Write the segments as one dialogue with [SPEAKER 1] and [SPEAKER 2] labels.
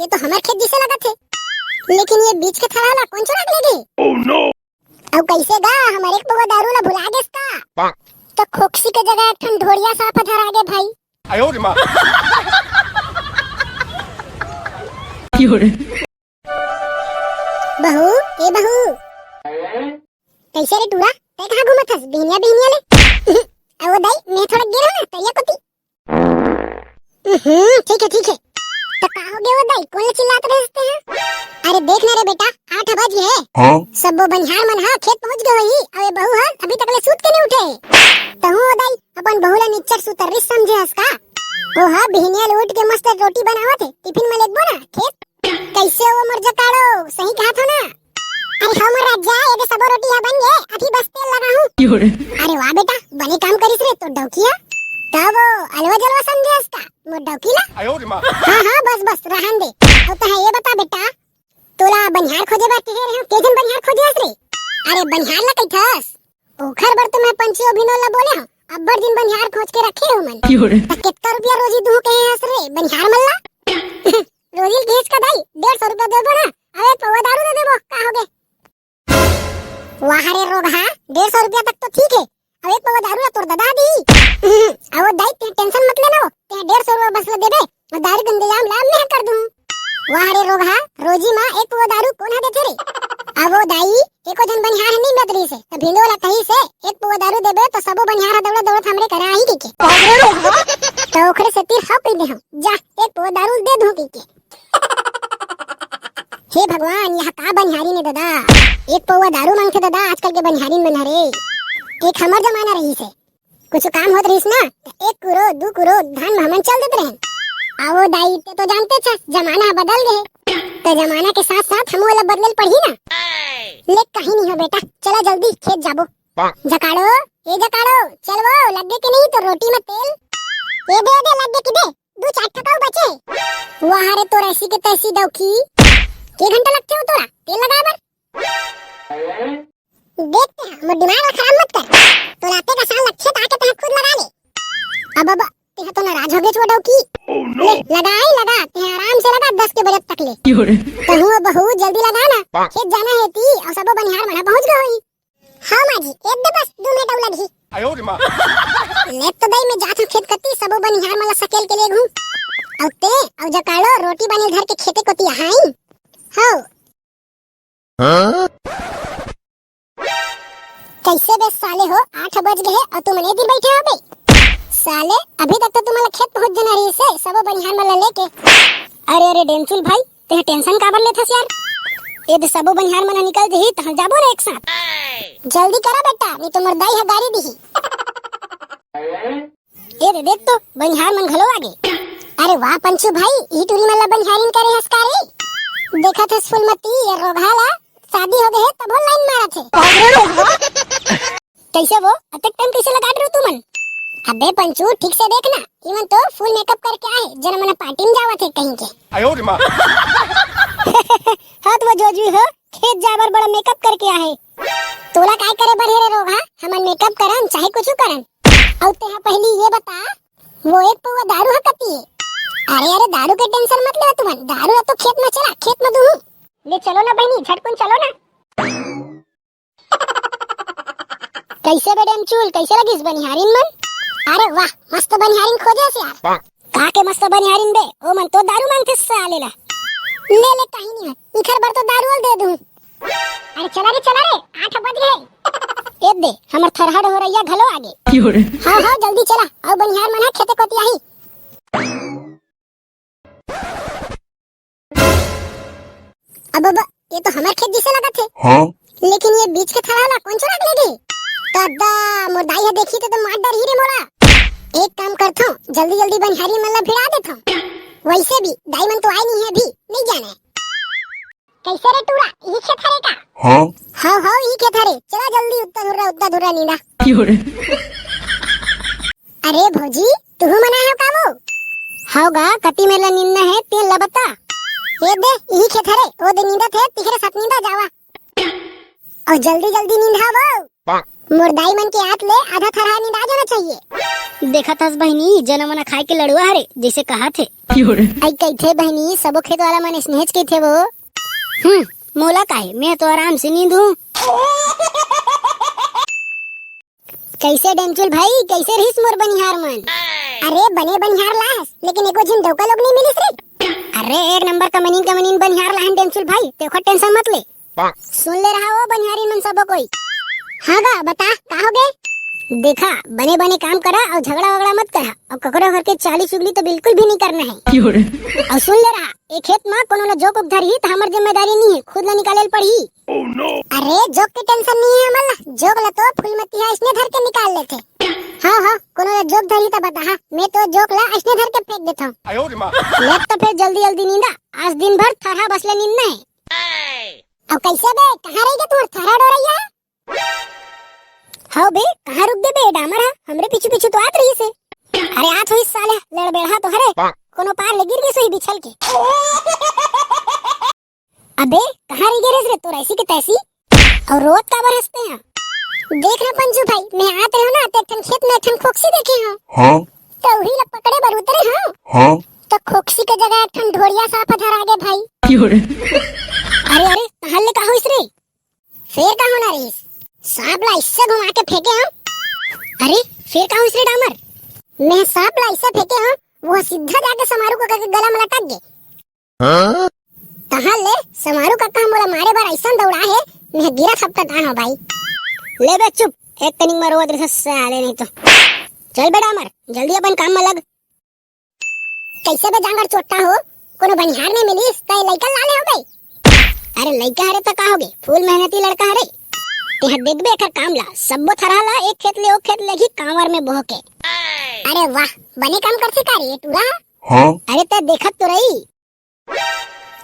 [SPEAKER 1] ये तो हमार खेत जैसे लगा थे, लेकिन ये बीच के थरा वाला कौन चुरा के ले गई?
[SPEAKER 2] Oh no!
[SPEAKER 1] अब कैसे गा हमारे एक पवा दारू ला भुला गेस का? तो खोक्सी के जगह एक ठन ढोड़िया साफ धरा गे भाई।
[SPEAKER 2] आयो रे मां।
[SPEAKER 1] बहू ए बहू कैसे रे टूरा ते कहां घूमत हस बिहनिया बिहनिया ले? आओ दाई मैं थोड़ा गिरा ना तैया कोती। ठीक है तो का हो गया वो दाई कौन चिल्लाते रहते हैं? अरे देख ना रे बेटा 8 बज गए।
[SPEAKER 2] हाँ?
[SPEAKER 1] सब वो बनिहार मन हा खेत पहुंच गई अबे बहू हा अभी तक ले सूत के नहीं उठे। तो हूं दाई अपन बहू ला निच्चर सुतरिस समझे हस का? ओ हा बिहनिया ले उठ के मस्त रोटी बनावत है टिफिन में लेबो ना खेत। कैसे वो मर जकाड़ो सही कहा था ना? अरे हमर राजा ये सब रोटी है बन गए अभी बस तेल लगा हूं। अरे वाह बेटा बने काम करिस रे तो डौकिया तब अलवा जलवा समझे इसका मो डौकीला।
[SPEAKER 2] आयो रे मां।
[SPEAKER 1] हां बस रहन दे। अब तो है ये बता बेटा तोला बनिहार खोजे बात कह रहे हो के जन बनिहार खोजे रे? अरे बनिहार ला कैथस ओखर बर तो मैं पंची अभिनव ला बोले हूं अब्बर दिन बनिहार खोज के रखे हो मन। कितना रुपया रोजी दूं कहे हस रे बनिहार मल्ला? रोजी भेज का दाई 150 रुपया देबो ना अबे पवा दारू दे देबो का होगे? वाह रे रोगा 150 रुपया तक तो ठीक है अब एक पवा दारू ला तोर दादा दी। अब दाई ते टेंशन मत लेना हो ते 150 रुपया बस ले देबे और दारू गंदेजाम ला मैं कर दूं। वाह रे रोगा रोजी मां एक पवा दारू कोन हा देथे रे? अब वो दाई एको जन बनिहार नहीं मत रही से तो भिंडो ला कही से एक पवा दारू देबे तो सबो बनिहार दौड़ा हमरे करा ही के तो ओखरे से तीर हा पी दे हम जा एक पवा दारू दे दूं के। हे भगवान यह का बनिहारी ने दादा एक पवा दारू मांगते दादा आजकल के बनिहारी में रे एक हमर जमाना रही से कुछ काम होत रहीस ना तो 1 कुरो 2 कुरो धान महमन चल देते रहे। आओ दाई ते तो जानते छ जमाना बदल गए तो जमाना के साथ साथ हम वाला बदलल पड़ी ना। ले कहीं नहीं हो बेटा चला जल्दी खेत जाबो। जकाड़ो ए जकाड़ो चल वो लगे के नहीं तो रोटी में तेल ये दे लगे कि दे 2-4 टका बचे। वाह रे तो ऐसी के तैसी दौकी के घंटा लगते हो तोरा तेल लगा बर? देखते हैं मोर दिमाग खराब मत कर तो लाते का साल लक्ष्य ताके तह खुद लगा ले। अब तेह तो नाराज हो गए छोड़ो की ले लगा तेह आराम से लगा 10 के बजे तक ले तो हूं बहू जल्दी लगा ना खेत जाना है ती और सबो बनिहार मना पहुंच गई। हां मां जी एक दे बस 2 मिनट और लगी।
[SPEAKER 2] आयो रे मां।
[SPEAKER 1] ले तो दई में जात खेत कती सबो बनिहार मला सकेल के ले घूम और ते और जकाड़ो रोटी बनी घर के खेते कोती हाई हो। कैसे बे साले हो 8 बज गए और तुम ने दिन बैठे हो बे साले अभी तक तो तुम्हारा खेत पहुंच जाना रही से सब बनिहार मला लेके। अरे डेंचुल भाई ते टेंशन काबर लेथस यार ये तो सब बनिहार मना निकल जही त हम जाबो रे एक साथ जल्दी करा बेटा नहीं तो मोर दाई है गाड़ी दी। ये रे देख तो बनिहार मन घलो आगे। अरे वाह पंचू भाई ई टूरी मला बनिहारिन करे हसकारी देखा था फुलमती या रोघाला शादी हो गए तब लाइन मारा थे। कैसे वो अटक टाइम कैसे लगा रहे हो तुमन? अबे पंचू ठीक से देखना इवन तो फुल मेकअप करके आए जरा मना पार्टी में जावा थे कहीं के।
[SPEAKER 2] आयो रे मां।
[SPEAKER 1] हाथ वो जोजू हो खेत जावर बड़ा मेकअप करके आए तोला काय करे बड़े रे रोगा हमन मेकअप करन चाहे कुछ करन और ते पहली ये बता वो एक पवा दारू है कती है? अरे दारू के टेंशन मत ले तुमन दारू तो खेत में चला खेत में दूं ले चलो ना बहनी झटकुन चलो ना। कैसे बेडम चूल कैसे लगिस बनिहारिन मन? अरे वाह मस्त बनिहारिन खोजे से यार का के मस्त बनिहारिन बे ओ मन तो दारू मांगते साले ला ले कहीं नहीं है इखर बर तो दारू दे दूं। अरे चला रे 8 बज गए ए दे हमर थरहड़ हो रैया घलो आगे। हां जल्दी चला और बनिहार मना खेते कोती आही। अब ये तो हमारे खेत जैसे लगा थे।
[SPEAKER 2] हाँ?
[SPEAKER 1] लेकिन ये बीच के थरा वाला कौन चुरा के ले गई? दादा मोर दाई है देखी तो मार डर ही रे मोला। एक काम करता हूँ जल्दी बनिहारी मल्ला भिड़ा देता हूँ वैसे भी दाई मन तो आई नहीं है अभी नहीं जाना है। कैसे रे टूरा यही खेत हरे का? हाँ यही खेत हरे चला जल्दी उतना धुरा नींदा। अरे भौजी तू मना है का वो? हाउगा कति मेला नींदना है तेल ला बता ये दे यही खेत हरे वो दे नींदा थे तिहरे साथ नींदा जावा और जल्दी नींदा वो मुर्दाई मन के हाथ ले आधा थरहा नींद आ जाना चाहिए।
[SPEAKER 2] देखा था बहनी जना मना खाए के लड़ुआ हरे जैसे कहा थे।
[SPEAKER 1] आई कही थे बहनी सबो खेत वाला मन स्नेहज के थे वो।
[SPEAKER 2] मोला काहे, मैं तो आराम से नींद हूँ।
[SPEAKER 1] कैसे डेमचुल भाई, कैसे रहीस मोर बनिहार मन? अरे बने बनिहार लास, लेकिन एको जिन डौका लोग नहीं मिलिस रे।
[SPEAKER 2] अरे एक नंबर कमनीन बनिहार लाहन डेमचुल भाई, तेखो टेंशन मत ले।
[SPEAKER 1] सुन ले रहा हो बनिहारी मन सबो कोई। हाँ गा बता का हो गए?
[SPEAKER 2] देखा बने बने काम करा और झगड़ा वगड़ा मत करा, और ककरो घर के चाली चुगली तो बिल्कुल भी नहीं करना है। और सुन ले रहा, एक खेत में कोनो ला जोक उधरी तो हमार जिम्मेदारी नहीं है, खुद ला निकाले पड़ी।
[SPEAKER 1] अरे जोक की टेंशन नहीं है हमारा, जोक ला तो फूलमती है इसने धर के निकाल लेते। हाँ कोनो ला जोक धरी तो बता। हाँ मैं तो जोक ला इसने धर के फेंक देता हूँ।
[SPEAKER 2] ले तो फिर जल्दी जल्दी नींदा, आज दिन भर थरहा बसले नींदना है।
[SPEAKER 1] अब कैसे बे, कहाँ रह गए तू? थरहा डोरैया
[SPEAKER 2] हाँ बे, कहाँ रुक दे बे डामर, हमरे पीछे पीछे तो आत रही से। अरे आत हुई साले लड़ बेड़ा तो हरे, कोनो पार ले गिर गई सही बिछल के। अबे कहाँ रह गए रे तो ऐसी के तैसी, और रोज का बरसते हैं।
[SPEAKER 1] देख रहा पंजू भाई, मैं आते हो ना तो एक खेत में एक खोक्सी देखे हो।
[SPEAKER 3] हाँ
[SPEAKER 1] तो वही लोग पकड़े बर उतरे हो।
[SPEAKER 3] हाँ
[SPEAKER 1] तो खोक्सी के जगह एक ढोरिया साफ धर आगे भाई।
[SPEAKER 2] अरे कहाँ ले कहा रे?
[SPEAKER 1] फिर का होना रही सांप ला इससे घुमा के फेंके हो।
[SPEAKER 2] अरे फिर कहाँ रे डामर?
[SPEAKER 1] मैं सांप ला इससे फेंके हो, वो सीधा जाके समारू का गला में लटक गए। कहाँ ले समारू का मोला मारे बार ऐसा दौड़ा है, मैं गिरा थपका कहाँ भाई।
[SPEAKER 2] ले बे चुप, एक कनिंग में रोद रहे साले नहीं तो। चल बे डामर जल्दी अपन काम में लग।
[SPEAKER 1] कैसे बे जांगर चोट्टा हो, कोनो बनिहार ने मिलीस तय लइका लाले हो गई।
[SPEAKER 2] अरे लइका हरे तो का होगे, फूल मेहनती लड़का हरे। तेहा देख बे एकर काम ला, सबो थरहा ला एक खेत ले ओ खेत लेगी कांवर में बह के।
[SPEAKER 1] अरे वाह, बने काम कर सिकारी है टूरा।
[SPEAKER 3] हाँ
[SPEAKER 2] अरे ते देखत तो रही।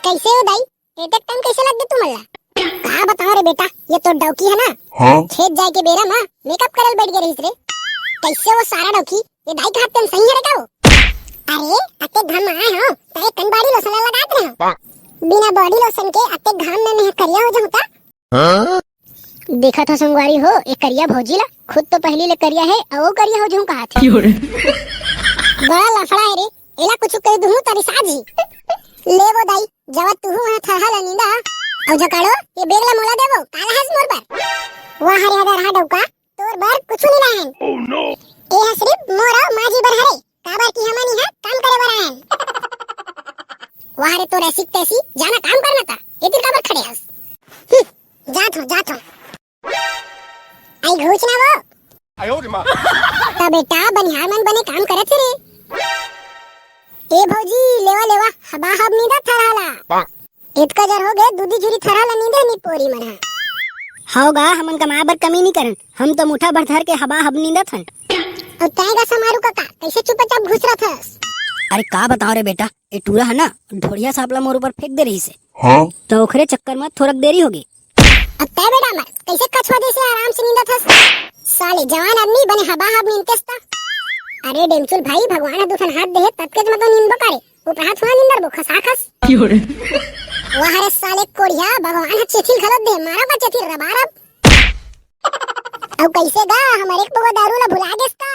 [SPEAKER 1] कैसे हो दाई, एक टाइम कैसे लग गए तुम्हारा? कहा बताओ रे बेटा, ये तो डौकी है ना।
[SPEAKER 3] हाँ
[SPEAKER 1] खेत जाए के बेरा माँ मेकअप करल बैठ गए रे। कैसे वो सारा डौकी ये दाई का हाथ सही है रे का वो? अरे अते घाम आए हो ताए कन बॉडी लोशन लगात रहे हो। बिना बॉडी लोशन के अते घाम में नहीं करिया हो जाता।
[SPEAKER 2] देखा था संगवारी हो, एक करिया भौजी ला, खुद तो पहली ले करिया है और वो करिया हो जो कहा थे।
[SPEAKER 1] बड़ा लफड़ा है रे, एला कुछ कह दूं तारी साजी। ले वो दाई जब तू वहां थरहा ला नींदा और जकाड़ो ये बेगला मोला देवो काला हस मोर पर। वाह हरे हरे रहा डौका तोर बर कुछ नहीं रहन। ओह नो ए हसरी मोरा माजी बर हरे काबर की हमनी है काम करे बर रहन। वाह रे तो ऐसी तैसी जाना काम करना था, ये तेरे काबर खड़े हस। जात हो आई घोचना वो। तो बेटा बनिहार मन बने काम करे थे रे। ए भौजी लेवा हबा हब नींदा थरहाला। इतका जर हो गए दूधी झुरी थरहाला नींदे नी पोरी मन।
[SPEAKER 2] होगा हमन कमा बर कमी नहीं करन, हम तो मुठा भर धर के हबा हब नींदत हन।
[SPEAKER 1] और तैगा समारू काका कैसे चुपचाप घुस रहा था?
[SPEAKER 2] अरे का बताओ रे बेटा, ये टूरा है ना ढोड़िया सापला मोर ऊपर फेंक दे रही से।
[SPEAKER 3] हाँ
[SPEAKER 2] तो ओखरे चक्कर में थोड़ा देरी होगी।
[SPEAKER 1] अब तय बेटा मत कैसे कछुआ जैसे आराम से नींदा था? साले जवान आदमी बने हबा हब नींदतेस ता। अरे डेमचुल भाई भगवान दुखन हाथ दे तब के मत नींद बकारे ऊपर हाथ हुआ नींदर बो खसाखस। वाह रे साले कोड़िया भगवान चेथिल खलत दे मारा का चेथिल रबारब। अब कैसे गा हमारे एक पवा दारू ला भुला गेस का।